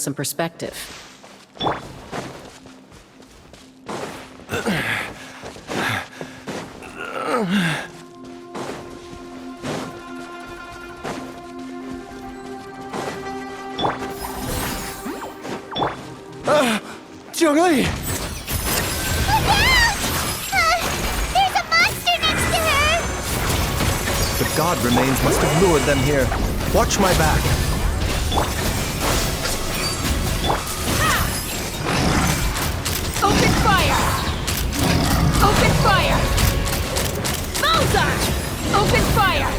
some perspective. Jiangli! Look out! There's a monster next to her! The god remains must have lured them here. Watch my back. Open fire! Open fire! Mozart! Open fire!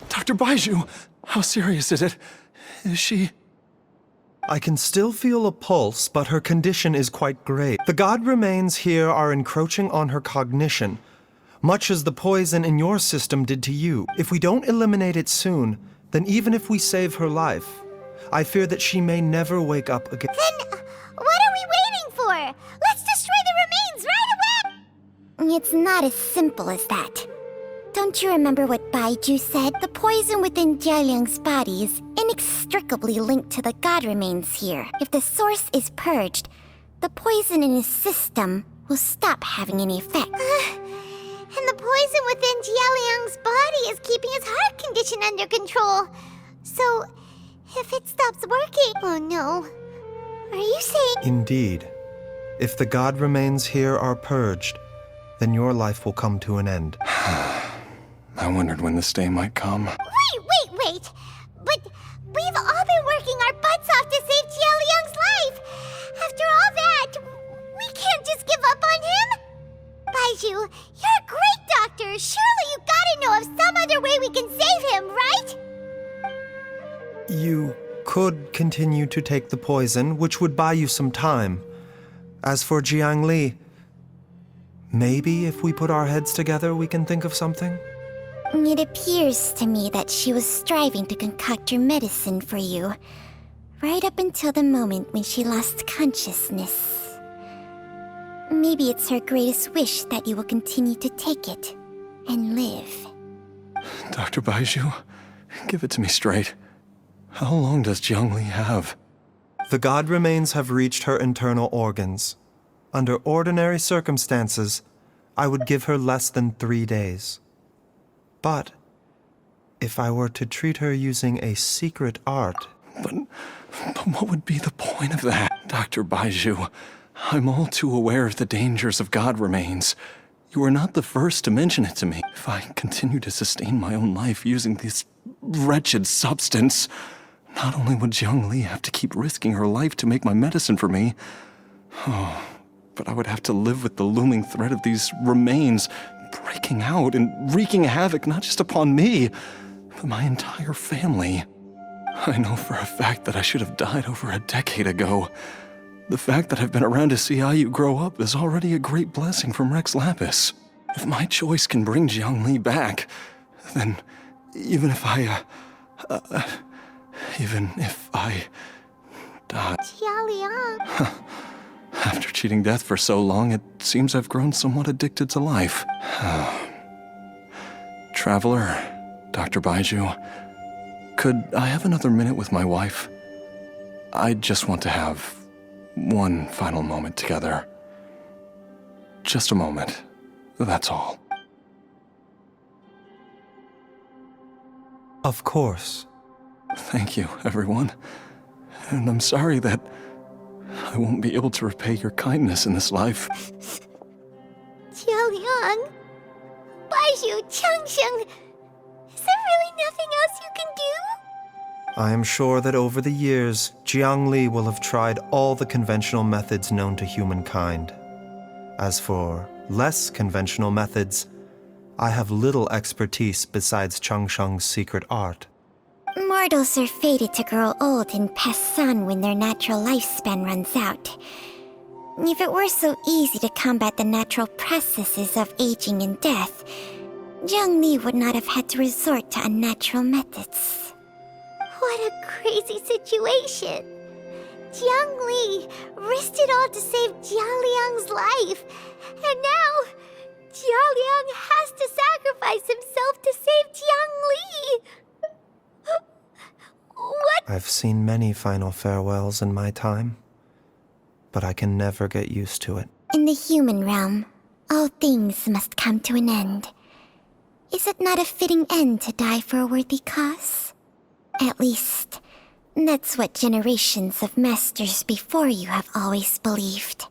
Dr. Baizhu, how serious is it? Is she... I can still feel a pulse, but her condition is quite grave. The god remains here are encroaching on her cognition, much as the poison in your system did to you. If we don't eliminate it soon, then even if we save her life, I fear that she may never wake up again. Then, what are we waiting for? Let's destroy the remains right away! It's not as simple as that. Don't you remember what Baizhu said? The poison within Jialiang's body is inextricably linked to the god remains here. If the source is purged, the poison in his system will stop having any effect. And the poison within Jialiang's body is keeping his heart condition under control. So, if it stops working... Oh no. Are you saying... Indeed. If the god remains here are purged, then your life will come to an end. I wondered when this day might come. Wait! But we've all been working our butts off to save Jialiang's life! After all that, we can't just give up on him! Baizhu, you're a great doctor! Surely you gotta know of some other way we can save him, right? You could continue to take the poison, which would buy you some time. As for Jiangli, maybe if we put our heads together, we can think of something? It appears to me that she was striving to concoct your medicine for you, right up until the moment when she lost consciousness. Maybe it's her greatest wish that you will continue to take it and live. Dr. Baizhu, give it to me straight. How long does Jiangli have? The god remains have reached her internal organs. Under ordinary circumstances, I would give her less than 3 days. But if I were to treat her using a secret art... But what would be the point of that, Dr. Baizhu? I'm all too aware of the dangers of god remains. You are not the first to mention it to me. If I continue to sustain my own life using this wretched substance, not only would Jiangli have to keep risking her life to make my medicine for me, but I would have to live with the looming threat of these remains breaking out and wreaking havoc not just upon me, but my entire family. I know for a fact that I should have died over a decade ago. The fact that I've been around to see Ayu grow up is already a great blessing from Rex Lapis. If my choice can bring Jiangli back, then even if I die... Jialiang... After cheating death for so long, it seems I've grown somewhat addicted to life. Traveler, Dr. Baizhu, could I have another minute with my wife? I just want to have one final moment together. Just a moment, that's all. Of course. Thank you, everyone. And I'm sorry that I won't be able to repay your kindness in this life. Jialiang... Baizhu, Changsheng... Is there really nothing else you can do? I am sure that over the years, Jiangli will have tried all the conventional methods known to humankind. As for less conventional methods, I have little expertise besides Changsheng's secret art. Mortals are fated to grow old and pass on when their natural lifespan runs out. If it were so easy to combat the natural processes of aging and death, Jiangli would not have had to resort to unnatural methods. What a crazy situation! Jiangli risked it all to save Jialiang's life, and now Jialiang has to sacrifice himself to save Jiangli! I've seen many final farewells in my time, but I can never get used to it. In the human realm, all things must come to an end. Is it not a fitting end to die for a worthy cause? At least, that's what generations of masters before you have always believed.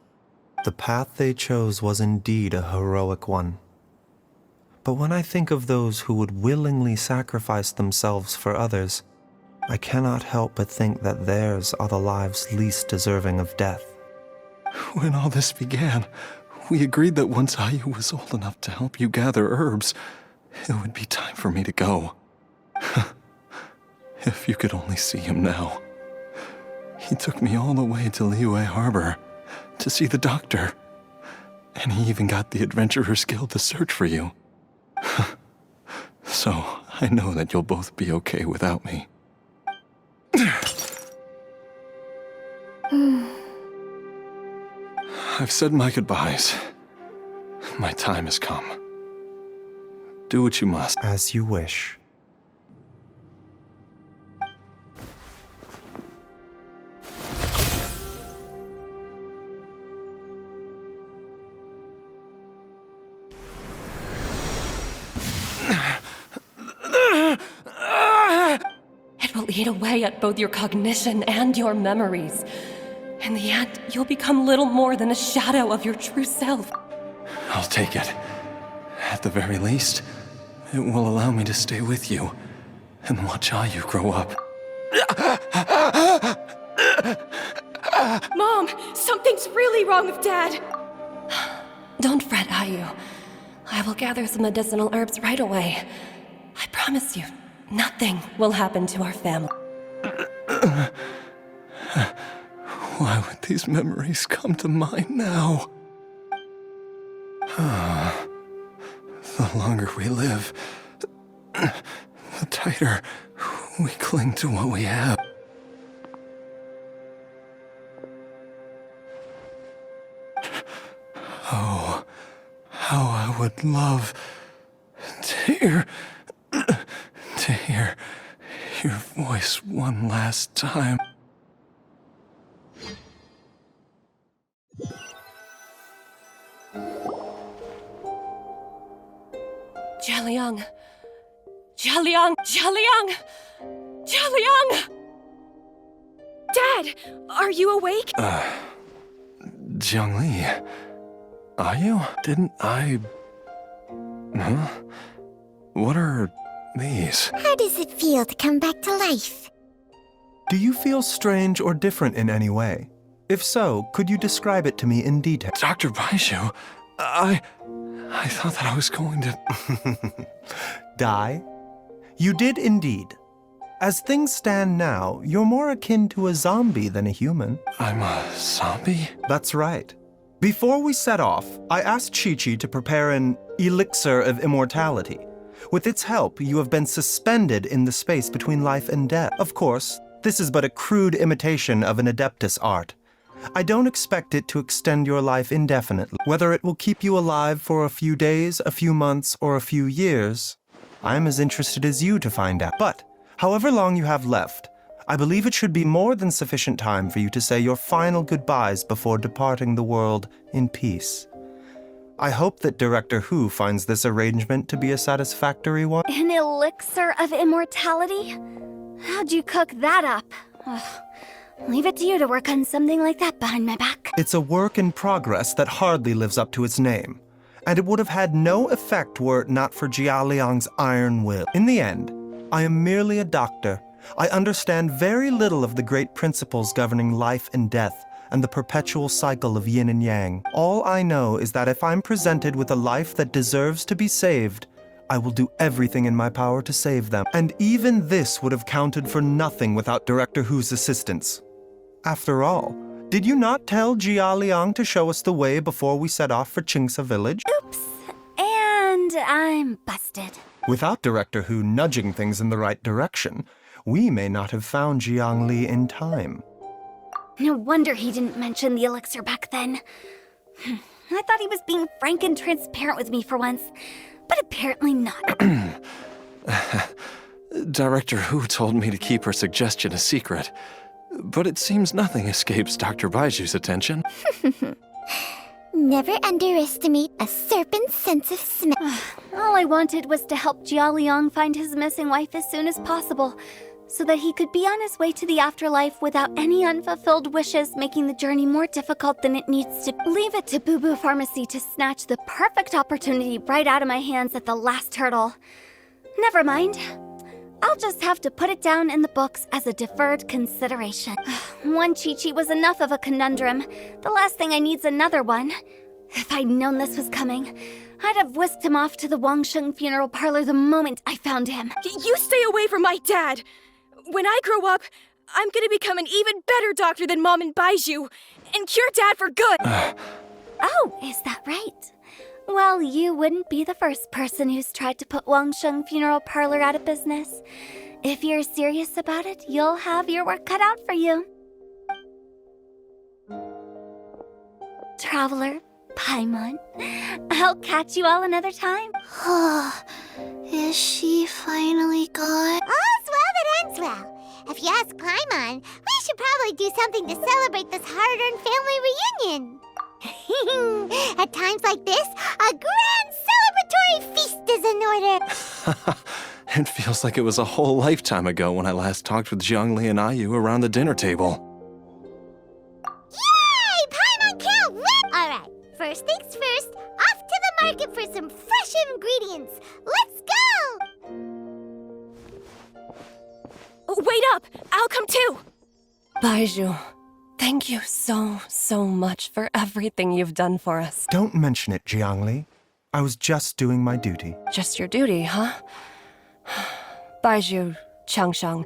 The path they chose was indeed a heroic one. But when I think of those who would willingly sacrifice themselves for others, I cannot help but think that theirs are the lives least deserving of death. When all this began, we agreed that once Ayu was old enough to help you gather herbs, it would be time for me to go. If you could only see him now. He took me all the way to Liyue Harbor to see the doctor, and he even got the Adventurers Guild to search for you. So, I know that you'll both be okay without me. I've said my goodbyes. My time has come. Do what you must. As you wish. It will eat away at both your cognition and your memories. In the end, you'll become little more than a shadow of your true self. I'll take it. At the very least, it will allow me to stay with you and watch Ayu grow up. Mom, something's really wrong with Dad. Don't fret, Ayu. I will gather some medicinal herbs right away. I promise you, nothing will happen to our family. Why would these memories come to mind now? The longer we live, the tighter we cling to what we have. Oh, how I would love to hear your voice one last time. Jialiang! Jialiang! Jialiang! Jialiang! Dad, are you awake? Jiangli, are you? Didn't I... Huh? What are these? How does it feel to come back to life? Do you feel strange or different in any way? If so, could you describe it to me in detail? Dr. Baizhu, I thought that I was going to... Die? You did indeed. As things stand now, you're more akin to a zombie than a human. I'm a zombie? That's right. Before we set off, I asked Chi-Chi to prepare an elixir of immortality. With its help, you have been suspended in the space between life and death. Of course, this is but a crude imitation of an Adeptus art. I don't expect it to extend your life indefinitely. Whether it will keep you alive for a few days, a few months, or a few years, I'm as interested as you to find out. But, however long you have left, I believe it should be more than sufficient time for you to say your final goodbyes before departing the world in peace. I hope that Director Hu finds this arrangement to be a satisfactory one. An elixir of immortality? How'd you cook that up? Ugh. Leave it to you to work on something like that behind my back. It's a work in progress that hardly lives up to its name, and it would have had no effect were it not for Jialiang's iron will. In the end, I am merely a doctor. I understand very little of the great principles governing life and death and the perpetual cycle of yin and yang. All I know is that if I'm presented with a life that deserves to be saved, I will do everything in my power to save them. And even this would have counted for nothing without Director Hu's assistance. After all, did you not tell Jia Liang to show us the way before we set off for Qingce Village? Oops. And I'm busted. Without Director Hu nudging things in the right direction, we may not have found Jiangli in time. No wonder he didn't mention the elixir back then. I thought he was being frank and transparent with me for once, but apparently not. Director Hu told me to keep her suggestion a secret, but it seems nothing escapes Dr. Baizhu's attention. Never underestimate a serpent's sense of smell. All I wanted was to help Jialiang find his missing wife as soon as possible, so that he could be on his way to the afterlife without any unfulfilled wishes, making the journey more difficult than it needs to. Leave it to Boo Boo Pharmacy to snatch the perfect opportunity right out of my hands at the last hurdle. Never mind. I'll just have to put it down in the books as a deferred consideration. One Chi-Chi was enough of a conundrum. The last thing I need's another one. If I'd known this was coming, I'd have whisked him off to the Wangsheng funeral parlor the moment I found him. You stay away from my dad! When I grow up, I'm gonna become an even better doctor than Mom and Baizhu, and cure Dad for good! Oh, is that right? Well, you wouldn't be the first person who's tried to put Wangsheng Funeral Parlor out of business. If you're serious about it, you'll have your work cut out for you. Traveler, Paimon, I'll catch you all another time. Is she finally gone? All's well that ends well. If you ask Paimon, we should probably do something to celebrate this hard-earned family reunion. At times like this, a grand celebratory feast is in order. It feels like it was a whole lifetime ago when I last talked with Zhongli and Ayu around the dinner table. Yay! Paimon can't wait! Alright, first things first, off to the market for some fresh ingredients. Let's go! Wait up! I'll come too! Baizhu, thank you so much for everything you've done for us. Don't mention it, Jiangli. I was just doing my duty. Just your duty, huh? Baizhu, Changshang,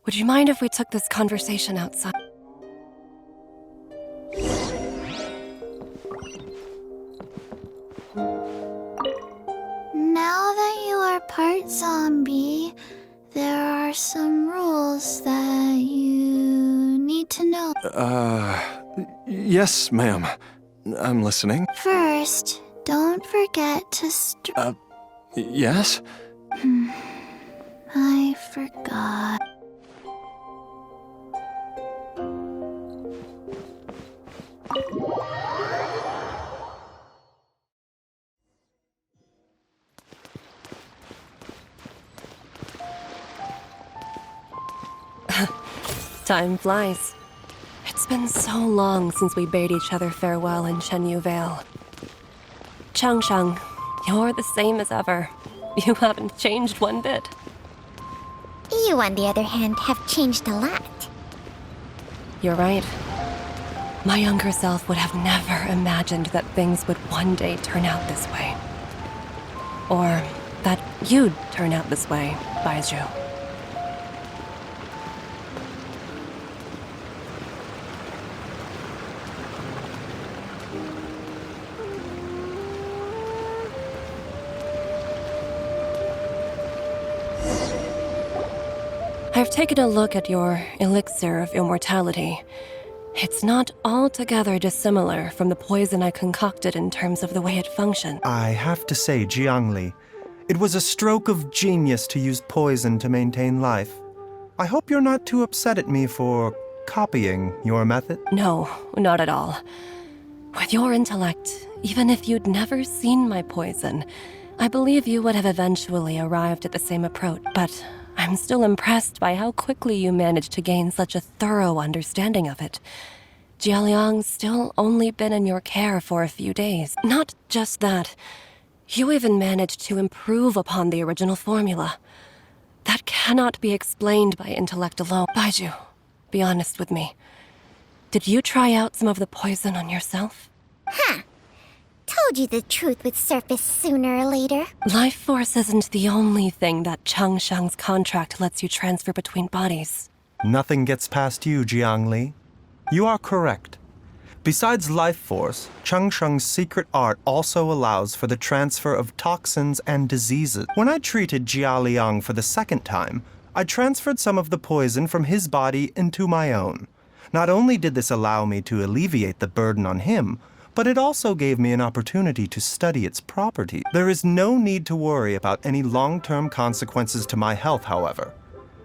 would you mind if we took this conversation outside? Now that you are part zombie, there are some rules that you need to know. Yes, ma'am. I'm listening. First, don't forget to Yes? I forgot. Time flies. It's been so long since we bade each other farewell in Chenyu Vale. Changshang, you're the same as ever. You haven't changed one bit. You, on the other hand, have changed a lot. You're right. My younger self would have never imagined that things would one day turn out this way. Or that you'd turn out this way, Baizhu. I've taken a look at your elixir of immortality. It's not altogether dissimilar from the poison I concocted in terms of the way it functioned. I have to say, Jiangli, it was a stroke of genius to use poison to maintain life. I hope you're not too upset at me for copying your method. No, not at all. With your intellect, even if you'd never seen my poison, I believe you would have eventually arrived at the same approach. But I'm still impressed by how quickly you managed to gain such a thorough understanding of it. Jialiang's still only been in your care for a few days. Not just that, you even managed to improve upon the original formula. That cannot be explained by intellect alone. Baizhu, be honest with me. Did you try out some of the poison on yourself? Told you the truth would surface sooner or later. Life force isn't the only thing that Changshang's contract lets you transfer between bodies. Nothing gets past you, Jiangli. You are correct. Besides life force, Changsheng's secret art also allows for the transfer of toxins and diseases. When I treated Jialiang for the second time, I transferred some of the poison from his body into my own. Not only did this allow me to alleviate the burden on him, but it also gave me an opportunity to study its properties. There is no need to worry about any long-term consequences to my health, however.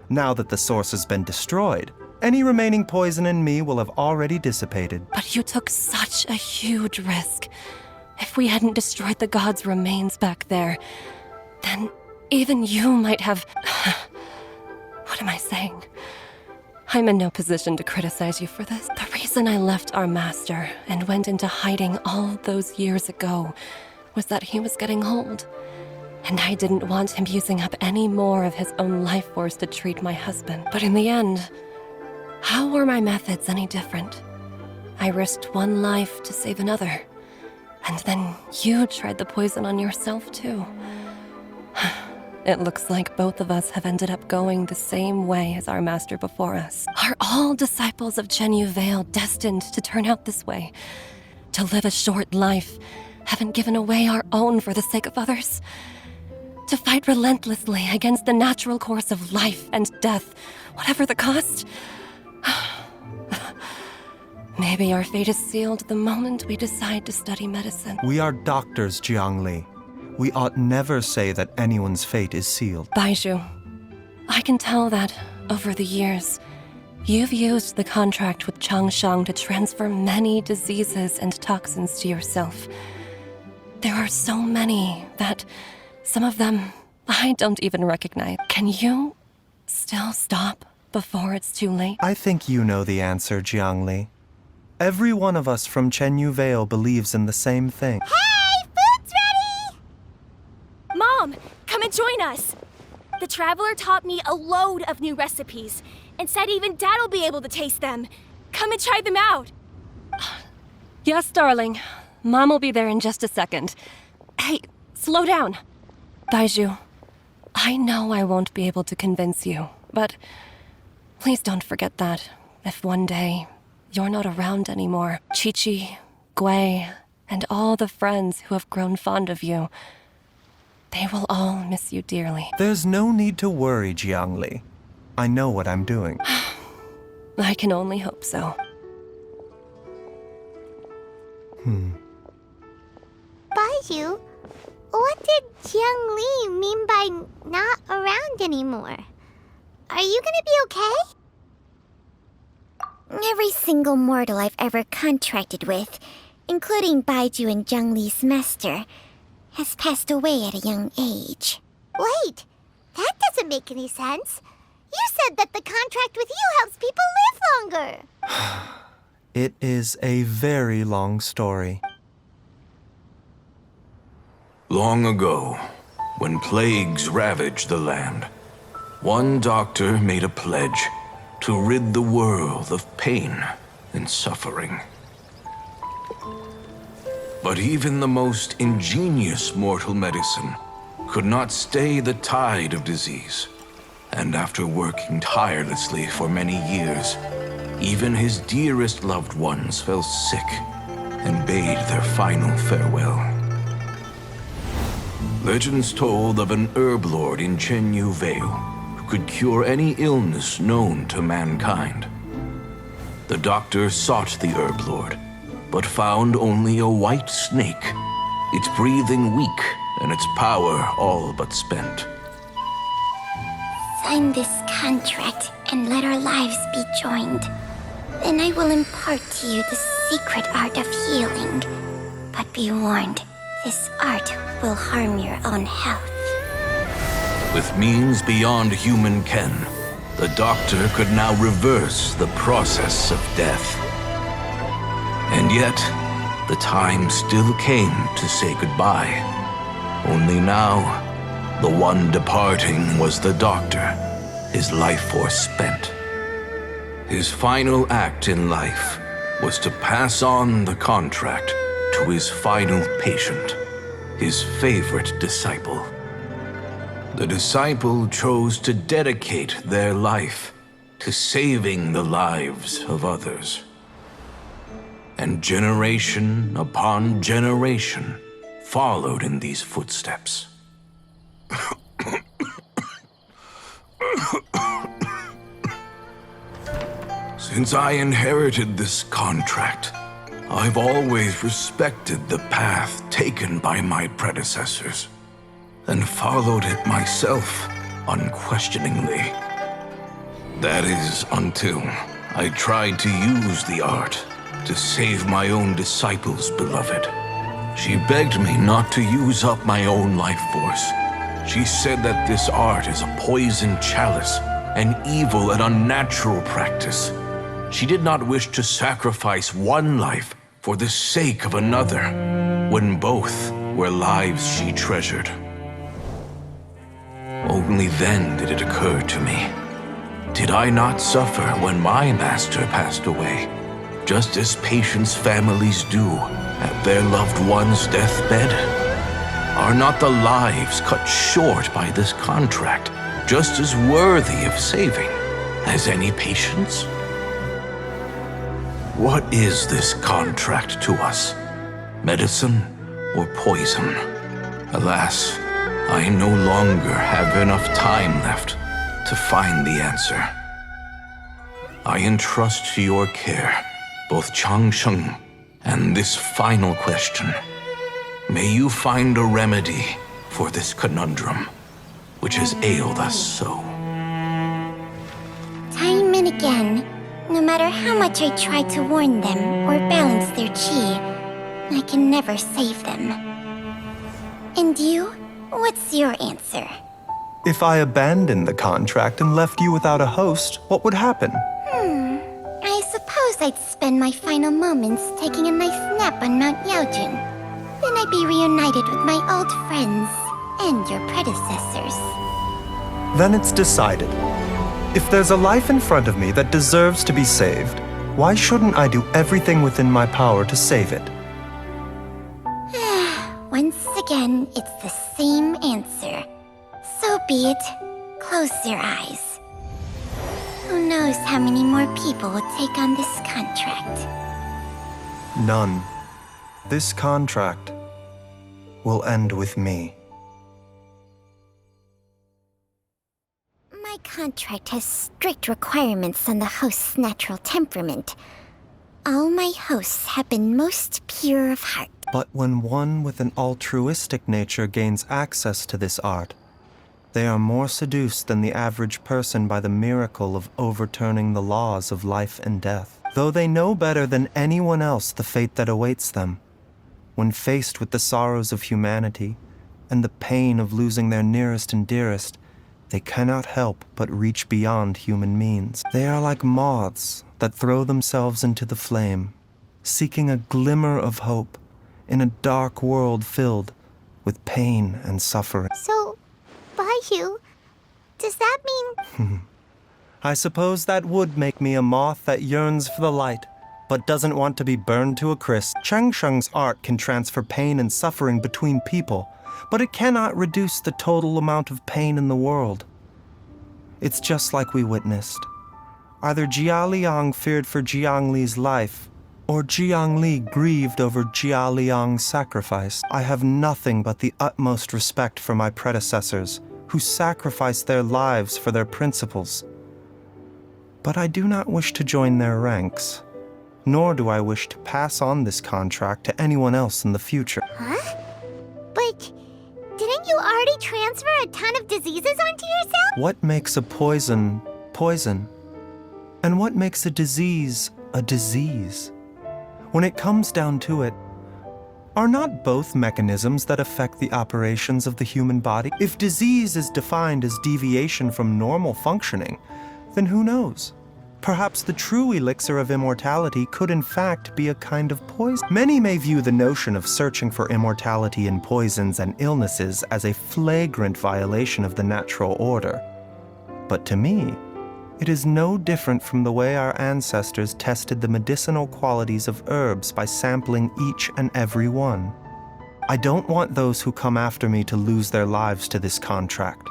Now that the source has been destroyed, any remaining poison in me will have already dissipated. But you took such a huge risk. If we hadn't destroyed the god's remains back there, then even you might have... What am I saying? I'm in no position to criticize you for this. The reason I left our master and went into hiding all those years ago was that he was getting old. And I didn't want him using up any more of his own life force to treat my husband. But in the end, how were my methods any different? I risked one life to save another. And then you tried the poison on yourself too. It looks like both of us have ended up going the same way as our master before us. Are all disciples of Genshin Vale destined to turn out this way? To live a short life, having given away our own for the sake of others? To fight relentlessly against the natural course of life and death, whatever the cost? Maybe our fate is sealed the moment we decide to study medicine. We are doctors, Jiangli. We ought never say that anyone's fate is sealed. Baizhu, I can tell that, over the years, you've used the contract with Changshan to transfer many diseases and toxins to yourself. There are so many that some of them I don't even recognize. Can you still stop before it's too late? I think you know the answer, Jiangli. Every one of us from Genshin Vale believes in the same thing. Hey, food's ready! Mom, come and join us. The Traveler taught me a load of new recipes and said even Dad'll be able to taste them. Come and try them out. Yes, darling. Mom will be there in just a second. Hey, slow down. Baizhu, I know I won't be able to convince you, but please don't forget that if one day you're not around anymore, Chi-Chi, Gui, and all the friends who have grown fond of you, they will all miss you dearly. There's no need to worry, Jiangli. I know what I'm doing. I can only hope so. Baizhu, what did Jiang Li mean by not around anymore? Are you gonna be okay? Every single mortal I've ever contracted with, including Baizhu and Jiang Li's master, has passed away at a young age. Wait, that doesn't make any sense. You said that the contract with you helps people live longer. It is a very long story. Long ago, when plagues ravaged the land, one doctor made a pledge to rid the world of pain and suffering. But even the most ingenious mortal medicine could not stay the tide of disease. And after working tirelessly for many years, even his dearest loved ones fell sick and bade their final farewell. Legends told of an herb lord in Genshin Vale who could cure any illness known to mankind. The doctor sought the herb lord, but found only a white snake, its breathing weak and its power all but spent. Sign this contract and let our lives be joined. Then I will impart to you the secret art of healing. But be warned, this art will harm your own health. With means beyond human ken, the doctor could now reverse the process of death. And yet, the time still came to say goodbye. Only now, the one departing was the doctor, his life force spent. His final act in life was to pass on the contract to his final patient, his favorite disciple. The disciple chose to dedicate their life to saving the lives of others. And generation upon generation followed in these footsteps. Since I inherited this contract, I've always respected the path taken by my predecessors, and followed it myself unquestioningly. That is until I tried to use the art to save my own disciples, beloved. She begged me not to use up my own life force. She said that this art is a poison chalice, an evil and unnatural practice. She did not wish to sacrifice one life for the sake of another, when both were lives she treasured. Only then did it occur to me. Did I not suffer when my master passed away, just as patients' families do at their loved one's deathbed? Are not the lives cut short by this contract just as worthy of saving as any patients? What is this contract to us? Medicine or poison? Alas, I no longer have enough time left to find the answer. I entrust to your care both Changsheng and this final question. May you find a remedy for this conundrum, which has ailed us so. Time and again, no matter how much I try to warn them or balance their chi, I can never save them. And you? What's your answer? If I abandoned the contract and left you without a host, what would happen? I suppose I'd spend my final moments taking a nice nap on Mount Yaojun. Then I'd be reunited with my old friends and your predecessors. Then it's decided. If there's a life in front of me that deserves to be saved, why shouldn't I do everything within my power to save it? Once again, it's the same answer. So be it. Close your eyes. Who knows how many more people will take on this contract? None. This contract will end with me. My contract has strict requirements on the host's natural temperament. All my hosts have been most pure of heart. But when one with an altruistic nature gains access to this art, they are more seduced than the average person by the miracle of overturning the laws of life and death. Though they know better than anyone else the fate that awaits them, when faced with the sorrows of humanity and the pain of losing their nearest and dearest, they cannot help but reach beyond human means. They are like moths that throw themselves into the flame, seeking a glimmer of hope in a dark world filled with pain and suffering. So, Baizhu, does that mean... I suppose that would make me a moth that yearns for the light, but doesn't want to be burned to a crisp. Changsheng's art can transfer pain and suffering between people, but it cannot reduce the total amount of pain in the world. It's just like we witnessed. Either Jia Liang feared for Jiang Li's life, or Jiang Li grieved over Jia Liang's sacrifice. I have nothing but the utmost respect for my predecessors, who sacrificed their lives for their principles. But I do not wish to join their ranks, nor do I wish to pass on this contract to anyone else in the future. Huh? But didn't you already transfer a ton of diseases onto yourself? What makes a poison, poison? And what makes a disease a disease? When it comes down to it, are not both mechanisms that affect the operations of the human body? If disease is defined as deviation from normal functioning, then who knows? Perhaps the true elixir of immortality could in fact be a kind of poison. Many may view the notion of searching for immortality in poisons and illnesses as a flagrant violation of the natural order. But to me, it is no different from the way our ancestors tested the medicinal qualities of herbs by sampling each and every one. I don't want those who come after me to lose their lives to this contract.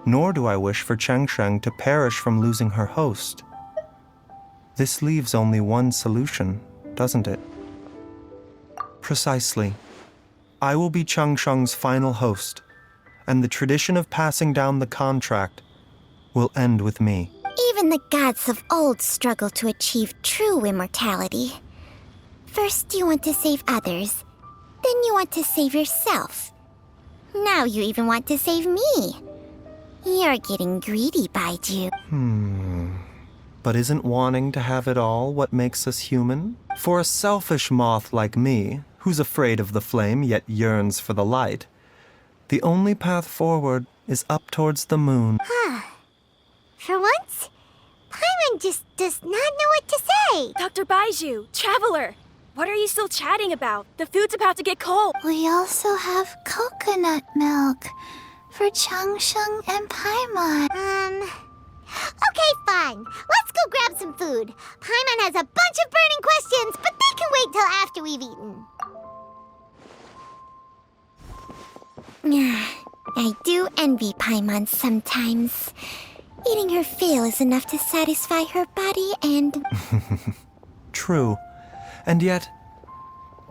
Nor do I wish for Changsheng to perish from losing her host. This leaves only one solution, doesn't it? Precisely. I will be Changsheng's final host, and the tradition of passing down the contract will end with me. Even the gods of old struggle to achieve true immortality. First you want to save others, then you want to save yourself. Now you even want to save me. You're getting greedy, Baizhu. But isn't wanting to have it all what makes us human? For a selfish moth like me, who's afraid of the flame yet yearns for the light, the only path forward is up towards the moon. For once, Paimon just does not know what to say. Dr. Baizhu, Traveler, what are you still chatting about? The food's about to get cold. We also have coconut milk for Changsheng and Paimon. Okay, fine. Let's go grab some food. Paimon has a bunch of burning questions, but they can wait till after we've eaten. I do envy Paimon sometimes. Eating her fill is enough to satisfy her body and... True. And yet,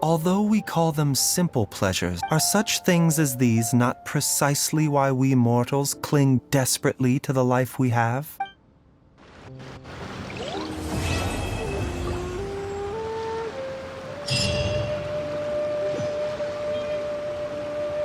although we call them simple pleasures, are such things as these not precisely why we mortals cling desperately to the life we have?